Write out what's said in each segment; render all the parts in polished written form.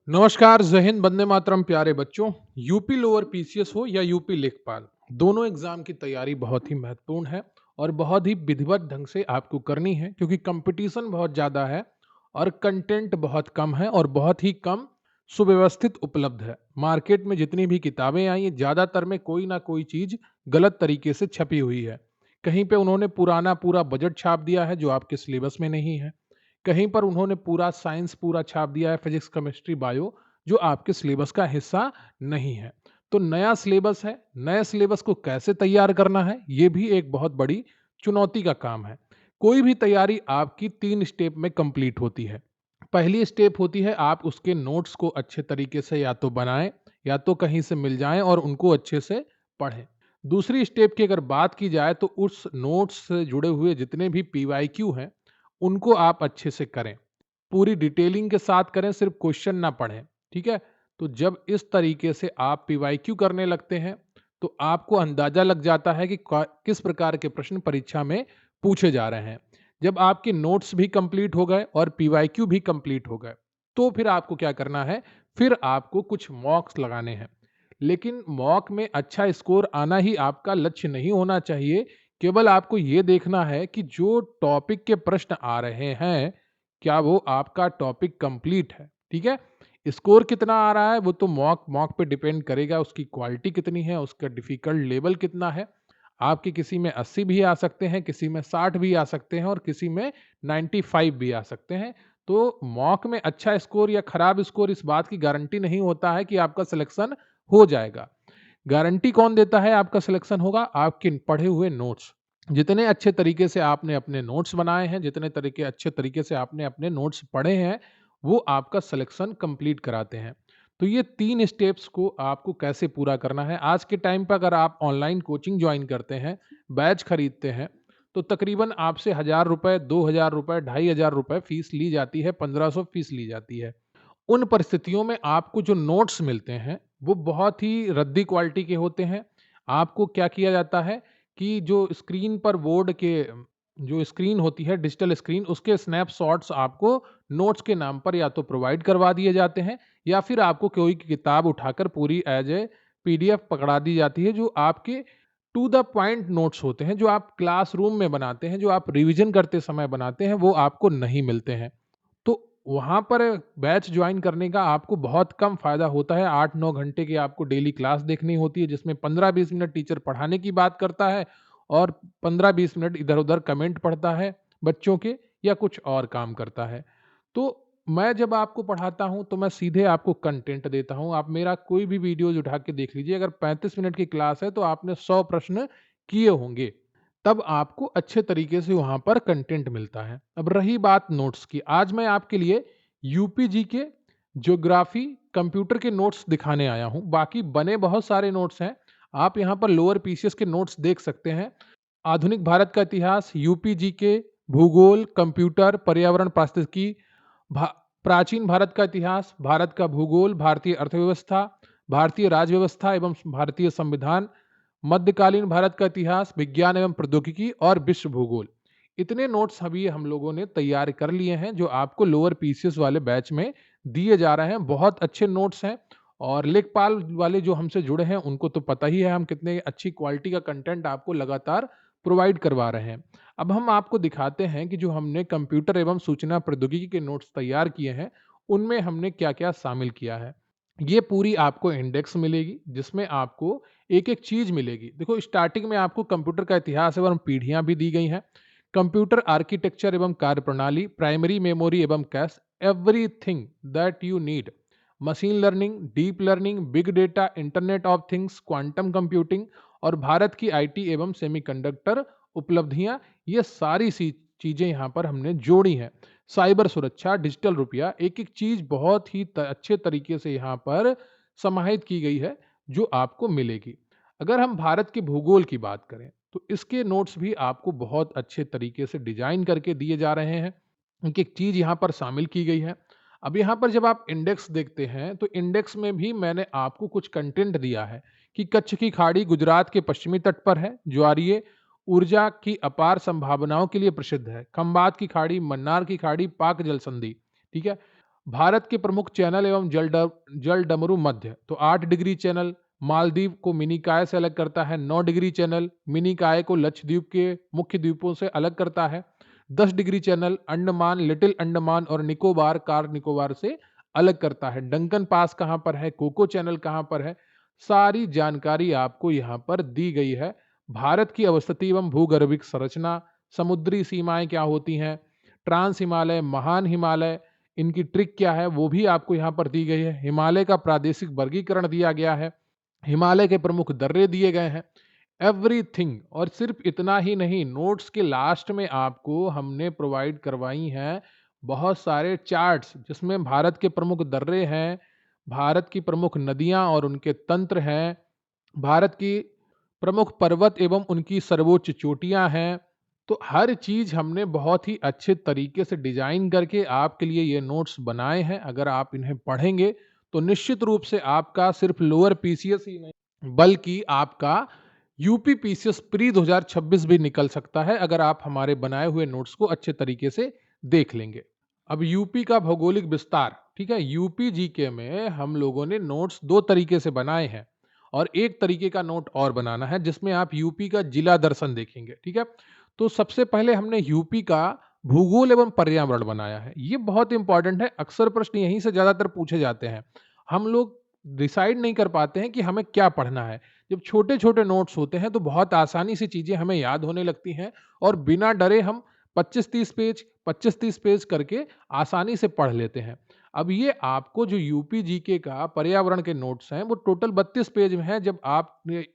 नमस्कार, जय हिंद, वंदे मातरम प्यारे बच्चों। यूपी लोअर पीसीएस हो या यूपी लेखपाल, दोनों एग्जाम की तैयारी बहुत ही महत्वपूर्ण है और बहुत ही विधिवत ढंग से आपको करनी है क्योंकि कंपटीशन बहुत ज़्यादा है और कंटेंट बहुत कम है और बहुत ही कम सुव्यवस्थित उपलब्ध है। मार्केट में जितनी भी किताबें आई हैं, ज़्यादातर में कोई ना कोई चीज़ गलत तरीके से छपी हुई है। कहीं पे उन्होंने पुराना पूरा बजट छाप दिया है जो आपके सिलेबस में नहीं है। कहीं पर उन्होंने पूरा साइंस पूरा छाप दिया है, फिजिक्स केमिस्ट्री बायो, जो आपके सिलेबस का हिस्सा नहीं है। तो नया सिलेबस है, नए सिलेबस को कैसे तैयार करना है, ये भी एक बहुत बड़ी चुनौती का काम है। कोई भी तैयारी आपकी 3 स्टेप में कंप्लीट होती है। पहली स्टेप होती है आप उसके नोट्स को अच्छे तरीके से या तो बनाएं या तो कहीं से मिल जाएं और उनको अच्छे से पढ़ें। दूसरी स्टेप की अगर बात की जाए तो उस नोट्स से जुड़े हुए जितने भी पीवाईक्यू हैं, उनको आप अच्छे से करें। पूरी डिटेलिंग के साथ करें, सिर्फ क्वेश्चन ना पढ़ें, ठीक है? तो जब इस तरीके से आप पीवाईक्यू करने लगते हैं, तो आपको अंदाजा लग जाता है कि किस प्रकार के प्रश्न परीक्षा में पूछे जा रहे हैं। जब आपके नोट्स भी कंप्लीट हो गए और पीवाईक्यू भी कंप्लीट हो गए, तो फिर आपको क्या करना है? फिर आपको कुछ मॉक्स लगाने हैं। लेकिन मॉक में अच्छा स्कोर आना ही आपका लक्ष्य नहीं होना चाहिए। केवल आपको ये देखना है कि जो टॉपिक के प्रश्न आ रहे हैं, क्या वो आपका टॉपिक कंप्लीट है, ठीक है? स्कोर कितना आ रहा है वो तो मॉक मॉक पे डिपेंड करेगा, उसकी क्वालिटी कितनी है, उसका डिफिकल्ट लेवल कितना है। आपके किसी में 80 भी आ सकते हैं, किसी में 60 भी आ सकते हैं और किसी में 95 भी आ सकते हैं। तो मॉक में अच्छा स्कोर या खराब स्कोर इस बात की गारंटी नहीं होता है कि आपका सिलेक्शन हो जाएगा। गारंटी कौन देता है आपका सिलेक्शन होगा? आपके पढ़े हुए नोट्स। जितने अच्छे तरीके से आपने अपने नोट्स बनाए हैं, जितने तरीके अच्छे तरीके से आपने अपने नोट्स पढ़े हैं, वो आपका सिलेक्शन कंप्लीट कराते हैं। तो ये 3 स्टेप्स को आपको कैसे पूरा करना है, आज के टाइम पे अगर आप ऑनलाइन कोचिंग जॉइन करते हैं, बैच खरीदते हैं, तो तकरीबन आपसे ₹1000, ₹2000, ₹2500 फीस ली जाती है, 1500 फीस ली जाती है। उन परिस्थितियों में आपको जो नोट्स मिलते हैं, वो बहुत ही रद्दी क्वालिटी के होते हैं। आपको क्या किया जाता है कि जो स्क्रीन पर बोर्ड के जो स्क्रीन होती है, डिजिटल स्क्रीन, उसके स्नैपशॉट्स आपको नोट्स के नाम पर या तो प्रोवाइड करवा दिए जाते हैं या फिर आपको कोई किताब उठाकर पूरी एज ए पीडीएफ पकड़ा दी जाती है, जो आपके टू द पॉइंट नोट्स होते हैं, जो आप क्लासरूम में बनाते हैं, जो आप रिवीजन करते समय बनाते हैं, वो आपको नहीं मिलते हैं। तो वहाँ पर बैच जॉइन करने का आपको बहुत कम फ़ायदा होता है। 8-9 घंटे की आपको डेली क्लास देखनी होती है, जिसमें 15-20 मिनट टीचर पढ़ाने की बात करता है और 15-20 मिनट इधर-उधर कमेंट पढ़ता है बच्चों के या कुछ और काम करता है। तो मैं जब आपको पढ़ाता हूँ, तो मैं सीधे आपको कंटेंट देता हूँ। आप मेरा कोई भी वीडियोज़ उठा के देख लीजिए, अगर 35 मिनट की क्लास है, तो आपने 100 प्रश्न किए होंगे। तब आपको अच्छे तरीके से वहाँ पर कंटेंट मिलता है। अब रही बात नोट्स की, आज मैं आपके लिए यूपी जीके, ज्योग्राफी, कंप्यूटर के नोट्स दिखाने आया हूँ। बाकी बने बहुत सारे नोट्स हैं। आप यहाँ पर लोअर पीसीएस के नोट्स देख सकते हैं। आधुनिक भारत का इतिहास, यूपी जीके, भूगोल, कंप्यूटर, पर्यावरण पारिस्थितिकी, भा प्राचीन भारत का इतिहास, भारत का भूगोल, भारतीय अर्थव्यवस्था, भारतीय राज्य व्यवस्था एवं भारतीय संविधान, मध्यकालीन भारत का इतिहास, विज्ञान एवं प्रौद्योगिकी और विश्व भूगोल। इतने नोट्स अभी हम लोगों ने तैयार कर लिए हैं, जो आपको लोअर पीसीएस वाले बैच में दिए जा रहे हैं। बहुत अच्छे नोट्स हैं और लेखपाल वाले जो हमसे जुड़े हैं, उनको तो पता ही है हम कितने अच्छी क्वालिटी का कंटेंट आपको लगातार प्रोवाइड करवा रहे हैं। अब हम आपको दिखाते हैं कि जो हमने कंप्यूटर एवं सूचना प्रौद्योगिकी के नोट्स तैयार किए हैं, उनमें हमने क्या-क्या शामिल किया है। ये पूरी आपको इंडेक्स मिलेगी, जिसमें आपको एक-एक चीज़ मिलेगी। देखो, स्टार्टिंग में आपको कंप्यूटर का इतिहास एवं पीढ़ियाँ भी दी गई हैं। कंप्यूटर आर्किटेक्चर एवं कार्यप्रणाली, प्राइमरी मेमोरी एवं cash, everything that you need. Machine learning, deep learning, big data, internet of things, quantum computing और भारत की आईटी एवं सेमीकंडक्टर उपलब्धियां, ये सारी सी चीजें यहाँ पर हमने जोड़ी हैं। साइबर सुरक्षा, डिजिटल रुपया, एक एक चीज बहुत ही अच्छे तरीके से यहाँ पर समाहित की गई है, जो आपको मिलेगी। अगर हम भारत के भूगोल की बात करें, तो इसके नोट्स भी आपको बहुत अच्छे तरीके से डिजाइन करके दिए जा रहे हैं। एक एक चीज यहाँ पर शामिल की गई है। अब यहाँ पर जब आप इंडेक्स देखते हैं, तो इंडेक्स में भी मैंने आपको कुछ कंटेंट दिया है कि कच्छ की खाड़ी गुजरात के पश्चिमी तट पर है, ज्वारीय ऊर्जा की अपार संभावनाओं के लिए प्रसिद्ध है। खंबात की खाड़ी, मन्नार की खाड़ी, पाक जल संधि, ठीक है। भारत के प्रमुख चैनल एवं जल डमरू मध्य, तो 8 डिग्री चैनल मालदीव को मिनिकाय से अलग करता है। 9 डिग्री चैनल मिनिकाय को लक्षद्वीप के मुख्य द्वीपों से अलग करता है। 10 degree channel Andaman, little Andaman और निकोबार, कार निकोबार से अलग करता है। डंकन पास कहाँ पर है, कोको चैनल कहाँ पर है, सारी जानकारी आपको यहाँ पर दी गई है। भारत की अवस्थिति एवं भूगर्भिक संरचना, समुद्री सीमाएं क्या होती हैं, ट्रांस हिमालय, महान हिमालय, इनकी ट्रिक क्या है वो भी आपको यहाँ पर दी गई है। हिमालय का प्रादेशिक वर्गीकरण दिया गया है। हिमालय के प्रमुख दर्रे दिए गए हैं। एवरीथिंग, और सिर्फ इतना ही नहीं, नोट्स के लास्ट में आपको हमने प्रोवाइड करवाई हैं बहुत सारे चार्ट्स, जिसमें भारत के प्रमुख दर्रे हैं, भारत की प्रमुख नदियां और उनके तंत्र हैं, भारत की प्रमुख पर्वत एवं उनकी सर्वोच्च चोटियां हैं। तो हर चीज हमने बहुत ही अच्छे तरीके से डिजाइन करके आपके लिए ये नोट्स बनाए हैं। अगर आप इन्हें पढ़ेंगे तो निश्चित रूप से आपका सिर्फ लोअर पीसीएस ही नहीं बल्कि आपका यूपी पीसीएस प्री 2026 भी निकल सकता है, अगर आप हमारे बनाए हुए नोट्स को अच्छे तरीके से देख लेंगे। अब यूपी का भौगोलिक विस्तार, ठीक है, यूपी जीके में हम लोगों ने नोट्स दो तरीके से बनाए हैं और एक तरीके का नोट और बनाना है जिसमें आप यूपी का जिला दर्शन देखेंगे, ठीक है। तो सबसे पहले हमने यूपी का भूगोल एवं पर्यावरण बनाया है। ये बहुत इंपॉर्टेंट है, अक्सर प्रश्न यहीं से ज्यादातर पूछे जाते हैं। हम लोग डिसाइड नहीं कर पाते हैं कि हमें क्या पढ़ना है। जब छोटे छोटे नोट्स होते हैं तो बहुत आसानी से चीजें हमें याद होने लगती हैं और बिना डरे हम 25-30 पेज करके आसानी से पढ़ लेते हैं। अब ये आपको जो यूपी जीके का पर्यावरण के नोट्स हैं वो टोटल 32 पेज में है। जब आप ये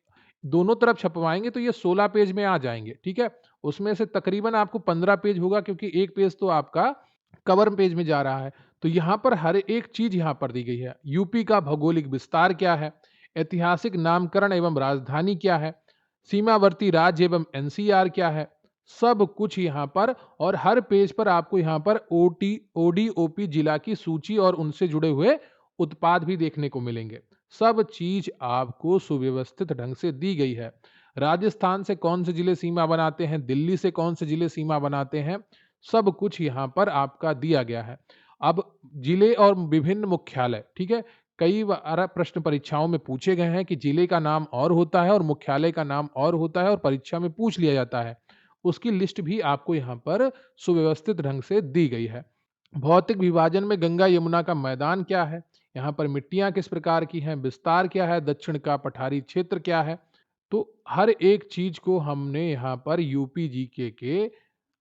दोनों तरफ छपवाएंगे तो ये 16 पेज में आ जाएंगे, ठीक है। उसमें से तकरीबन आपको 15 पेज होगा क्योंकि एक पेज तो आपका कवर पेज में जा रहा है। तो यहाँ पर हर एक चीज यहाँ पर दी गई है। यूपी का भौगोलिक विस्तार क्या है, ऐतिहासिक नामकरण एवं राजधानी क्या है, सीमावर्ती राज्य एवं एनसीआर क्या है, सब कुछ यहाँ पर। और हर पेज पर आपको यहाँ पर ओडीओपी जिला की सूची और उनसे जुड़े हुए उत्पाद भी देखने को मिलेंगे। सब चीज आपको सुव्यवस्थित ढंग से दी गई है। राजस्थान से कौन से जिले सीमा बनाते हैं, दिल्ली से कौन से जिले सीमा बनाते हैं, सब कुछ यहाँ पर आपका दिया गया है। अब जिले और विभिन्न मुख्यालय, ठीक है, कई बार प्रश्न परीक्षाओं में पूछे गए हैं कि जिले का नाम और होता है और मुख्यालय का नाम और होता है और परीक्षा में पूछ लिया जाता है। उसकी लिस्ट भी आपको यहाँ पर सुव्यवस्थित ढंग से दी गई है। भौतिक विभाजन में गंगा यमुना का मैदान क्या है, यहाँ पर मिट्टियां किस प्रकार की हैं, विस्तार क्या है, दक्षिण का पठारी क्षेत्र क्या है। तो हर एक चीज को हमने यहाँ पर यूपी जीके के,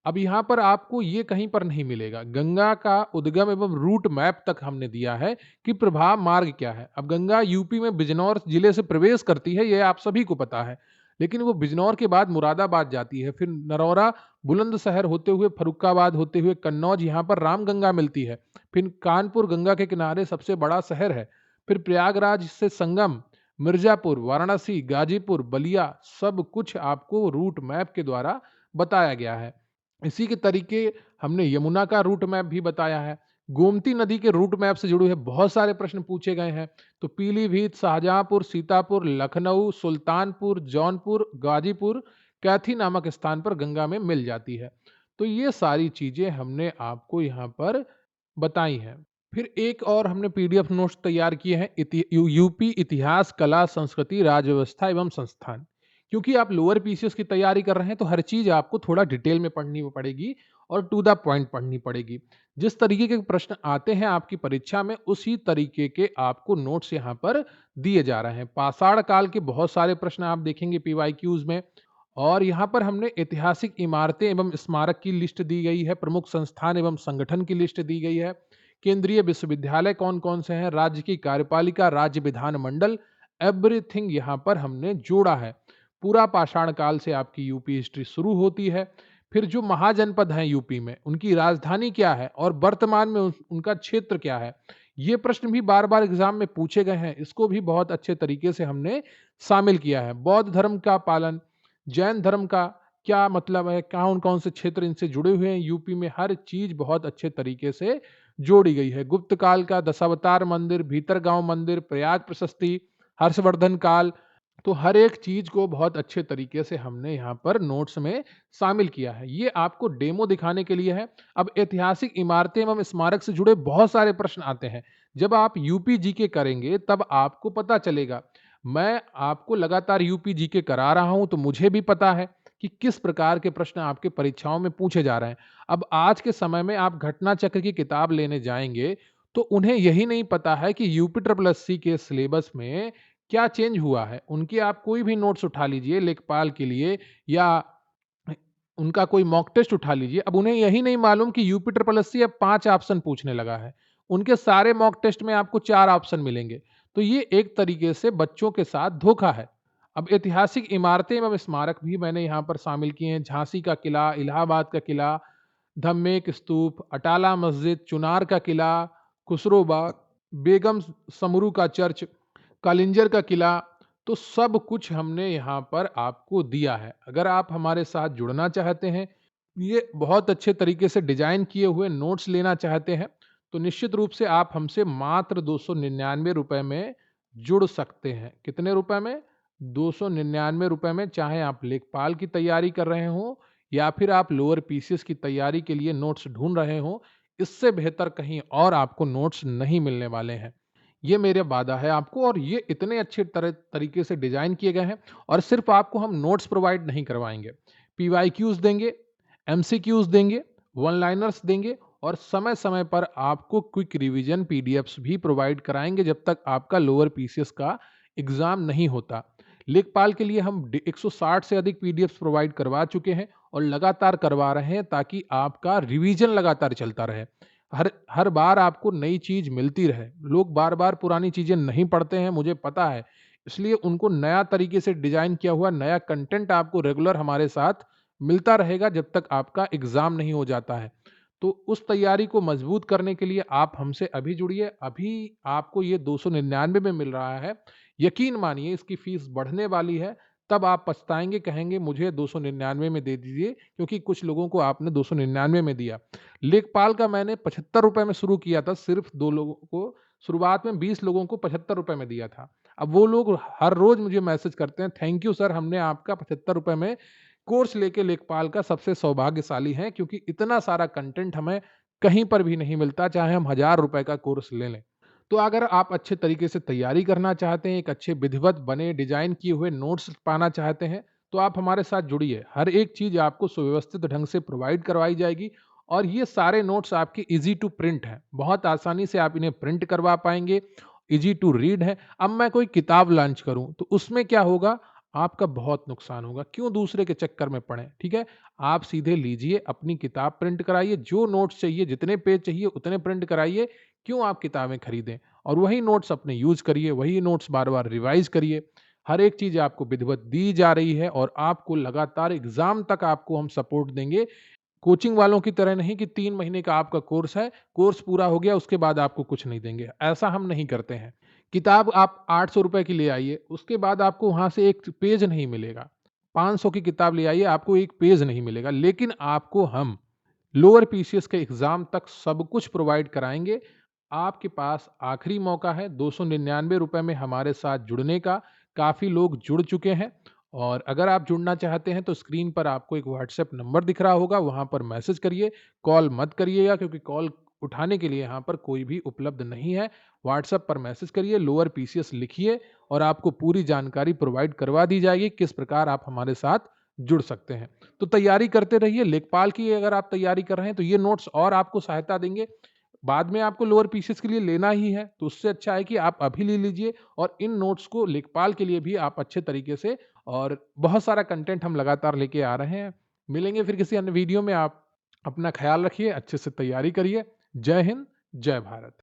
अब यहाँ पर आपको ये कहीं पर नहीं मिलेगा। गंगा का उद्गम एवं रूट मैप तक हमने दिया है कि प्रवाह मार्ग क्या है। अब गंगा यूपी में बिजनौर जिले से प्रवेश करती है, ये आप सभी को पता है, लेकिन वो बिजनौर के बाद मुरादाबाद जाती है, फिर नरौरा बुलंदशहर होते हुए फरुखाबाद होते हुए कन्नौज, यहाँ पर रामगंगा मिलती है। फिर कानपुर गंगा के किनारे सबसे बड़ा शहर है। फिर प्रयागराज से संगम, मिर्जापुर, वाराणसी, गाजीपुर, बलिया, सब कुछ आपको रूट मैप के द्वारा बताया गया है। इसी के तरीके हमने यमुना का रूट मैप भी बताया है। गोमती नदी के रूट मैप से जुड़े हुए बहुत सारे प्रश्न पूछे गए हैं। तो पीलीभीत, शाहजहांपुर, सीतापुर, लखनऊ, सुल्तानपुर, जौनपुर, गाजीपुर, कैथी नामक स्थान पर गंगा में मिल जाती है। तो ये सारी चीजें हमने आपको यहाँ पर बताई हैं। फिर एक और हमने पीडीएफ नोट्स तैयार किए हैं, यूपी इतिहास, कला, संस्कृति, राज्य व्यवस्था एवं संस्थान। क्योंकि आप लोअर पीसीएस की तैयारी कर रहे हैं तो हर चीज आपको थोड़ा डिटेल में पढ़नी पड़ेगी और टू द पॉइंट पढ़नी पड़ेगी। जिस तरीके के प्रश्न आते हैं आपकी परीक्षा में उसी तरीके के आपको नोट्स यहाँ पर दिए जा रहे हैं। पाषाण काल के बहुत सारे प्रश्न आप देखेंगे पीवाईक्यूज में। और यहाँ पर हमने ऐतिहासिक इमारतें एवं स्मारक की लिस्ट दी गई है, प्रमुख संस्थान एवं संगठन की लिस्ट दी गई है, केंद्रीय विश्वविद्यालय कौन कौन से हैं, राज्य की कार्यपालिका, राज्य विधानमंडल, एवरीथिंग यहाँ पर हमने जोड़ा है। पूरा पाषाण काल से आपकी यूपी हिस्ट्री शुरू होती है। फिर जो महाजनपद हैं यूपी में उनकी राजधानी क्या है और वर्तमान में उनका क्षेत्र क्या है, ये प्रश्न भी बार बार एग्जाम में पूछे गए हैं। इसको भी बहुत अच्छे तरीके से हमने शामिल किया है। बौद्ध धर्म का पालन, जैन धर्म का क्या मतलब है, कौन कौन से क्षेत्र इनसे जुड़े हुए हैं, यूपी में हर चीज बहुत अच्छे तरीके से जोड़ी गई है। गुप्त काल का दशावतार मंदिर, भीतरगांव मंदिर, प्रयाग प्रशस्ति, हर्षवर्धन काल, तो हर एक चीज़ को बहुत अच्छे तरीके से हमने यहाँ पर नोट्स में शामिल किया है। ये आपको डेमो दिखाने के लिए है। अब ऐतिहासिक इमारतें एवं स्मारक से जुड़े बहुत सारे प्रश्न आते हैं। जब आप यूपी जीके करेंगे तब आपको पता चलेगा। मैं आपको लगातार यूपी जीके करा रहा हूँ तो मुझे भी पता है कि किस प्रकार के प्रश्न आपके परीक्षाओं में पूछे जा रहे हैं। अब आज के समय में आप घटना चक्र की किताब लेने जाएँगे तो उन्हें यही नहीं पता है कि यूपी ट्रिपल एससी के सिलेबस में क्या चेंज हुआ है? उनके आप कोई भी नोट्स उठा लीजिए लेखपाल के लिए या उनका कोई मॉक टेस्ट उठा लीजिए। अब उन्हें यही नहीं मालूम कि यूपी ट्रिपल एससी अब 5 ऑप्शन पूछने लगा है। उनके सारे मॉक टेस्ट में आपको 4 ऑप्शन मिलेंगे। तो ये एक तरीके से बच्चों के साथ धोखा है। अब ऐतिहासिक इमारतें एवं स्मारक भी मैंने यहाँ पर शामिल किए हैं। झांसी का किला, इलाहाबाद का किला, धम्मेक स्तूप, अटाला मस्जिद, चुनार का किला, खुसरो बाग, बेगम समरू का चर्च, कालिंजर का किला, तो सब कुछ हमने यहाँ पर आपको दिया है। अगर आप हमारे साथ जुड़ना चाहते हैं, ये बहुत अच्छे तरीके से डिज़ाइन किए हुए नोट्स लेना चाहते हैं, तो निश्चित रूप से आप हमसे मात्र ₹299 में जुड़ सकते हैं। कितने रुपए में? ₹299 में, चाहे आप लेखपाल की तैयारी कर रहे हों या फिर आप लोअर पीसीएस की तैयारी के लिए नोट्स ढूँढ रहे हों, इससे बेहतर कहीं और आपको नोट्स नहीं मिलने वाले हैं। ये मेरा वादा है आपको और ये इतने अच्छे तरीके से डिज़ाइन किए गए हैं और सिर्फ़ आपको हम नोट्स प्रोवाइड नहीं करवाएँगे। पीवाईक्यूज़ देंगे, एमसीक्यूज़ देंगे, वन लाइनर्स देंगे और समय-समय पर आपको क्विक रिवीजन पीडीएफ्स भी प्रोवाइड कराएँगे जब तक आपका लोअर पीसीएस का एग्ज़ाम नहीं होता। लेखपाल के लिए हम 160 से अधिक पीडीएफ्स प्रोवाइड करवा चुके हैं और लगातार करवा रहे हैं ताकि आपका रिवीजन लगातार चलता रहे। हर हर बार आपको नई चीज़ मिलती रहे। लोग बार-बार पुरानी चीज़ें नहीं पढ़ते हैं, मुझे पता है। इसलिए उनको नया तरीके से डिज़ाइन किया हुआ नया कंटेंट आपको रेगुलर हमारे साथ मिलता रहेगा जब तक आपका एग्ज़ाम नहीं हो जाता है। तो उस तैयारी को मज़बूत करने के लिए आप हमसे अभी जुड़िए। अभी आपको ये 299 में मिल रहा है। यकीन मानिए इसकी फ़ीस बढ़ने वाली है, तब आप पछताएँगे, कहेंगे मुझे 299 में दे दीजिए क्योंकि कुछ लोगों को आपने 299 में दिया। लेखपाल का मैंने ₹75 में शुरू किया था, सिर्फ़ 2 लोगों को, शुरुआत में 20 लोगों को ₹75 में दिया था। अब वो लोग हर रोज़ मुझे मैसेज करते हैं, थैंक यू सर, हमने आपका ₹75 में कोर्स लेके लेखपाल का सबसे सौभाग्यशाली हैं क्योंकि इतना सारा कंटेंट हमें कहीं पर भी नहीं मिलता, चाहे हम ₹1000 का कोर्स ले लें। तो अगर आप अच्छे तरीके से तैयारी करना चाहते हैं, एक अच्छे विधिवत बने डिज़ाइन किए हुए नोट्स पाना चाहते हैं, तो आप हमारे साथ जुड़िए। हर एक चीज़ आपको सुव्यवस्थित ढंग से प्रोवाइड करवाई जाएगी और ये सारे नोट्स आपके ईज़ी टू प्रिंट हैं। बहुत आसानी से आप इन्हें प्रिंट करवा पाएँगे, ईज़ी टू रीड है। अब मैं कोई किताब लॉन्च करूँ, तो उसमें क्या होगा, आपका बहुत नुकसान होगा। क्यों दूसरे के चक्कर में पड़ें, ठीक है? आप सीधे लीजिए, अपनी किताब प्रिंट कराइए, जो नोट्स चाहिए, जितने पेज चाहिए उतने प्रिंट कराइए। क्यों आप किताबें खरीदें? और वही नोट्स अपने यूज़ करिए, वही नोट्स बार-बार रिवाइज़ करिए। हर एक चीज़ आपको विधिवत दी जा रही है और आपको लगातार एग्ज़ाम तक आपको हम सपोर्ट देंगे। कोचिंग वालों की तरह नहीं कि 3 महीने का आपका कोर्स है, कोर्स पूरा हो गया उसके बाद आपको कुछ नहीं देंगे, ऐसा हम नहीं करते हैं। किताब आप ₹800 की ले आइए, उसके बाद आपको वहाँ से 1 पेज नहीं मिलेगा। 500 की किताब ले आइए, आपको 1 पेज नहीं मिलेगा, लेकिन आपको हम लोअर पीसीएस के एग्ज़ाम तक सब कुछ प्रोवाइड कराएँगे। आपके पास आखिरी मौका है ₹299 में हमारे साथ जुड़ने का। काफ़ी लोग जुड़ चुके हैं और अगर आप जुड़ना चाहते हैं तो स्क्रीन पर आपको एक व्हाट्सएप नंबर दिख रहा होगा, वहाँ पर मैसेज करिए। कॉल मत करिएगा क्योंकि कॉल उठाने के लिए यहाँ पर कोई भी उपलब्ध नहीं है। व्हाट्सएप पर मैसेज करिए, लोअर पीसीएस लिखिए और आपको पूरी जानकारी प्रोवाइड करवा दी जाएगी, किस प्रकार आप हमारे साथ जुड़ सकते हैं। तो तैयारी करते रहिए। लेखपाल की अगर आप तैयारी कर रहे हैं तो ये नोट्स और आपको सहायता देंगे। बाद में आपको लोअर पीसीएस के लिए लेना ही है, तो उससे अच्छा है कि आप अभी ले लीजिए और इन नोट्स को लेखपाल के लिए भी आप अच्छे तरीके से, और बहुत सारा कंटेंट हम लगातार लेके आ रहे हैं। मिलेंगे फिर किसी अन्य वीडियो में। आप अपना ख़्याल रखिए, अच्छे से तैयारी करिए। जय हिंद, जय भारत।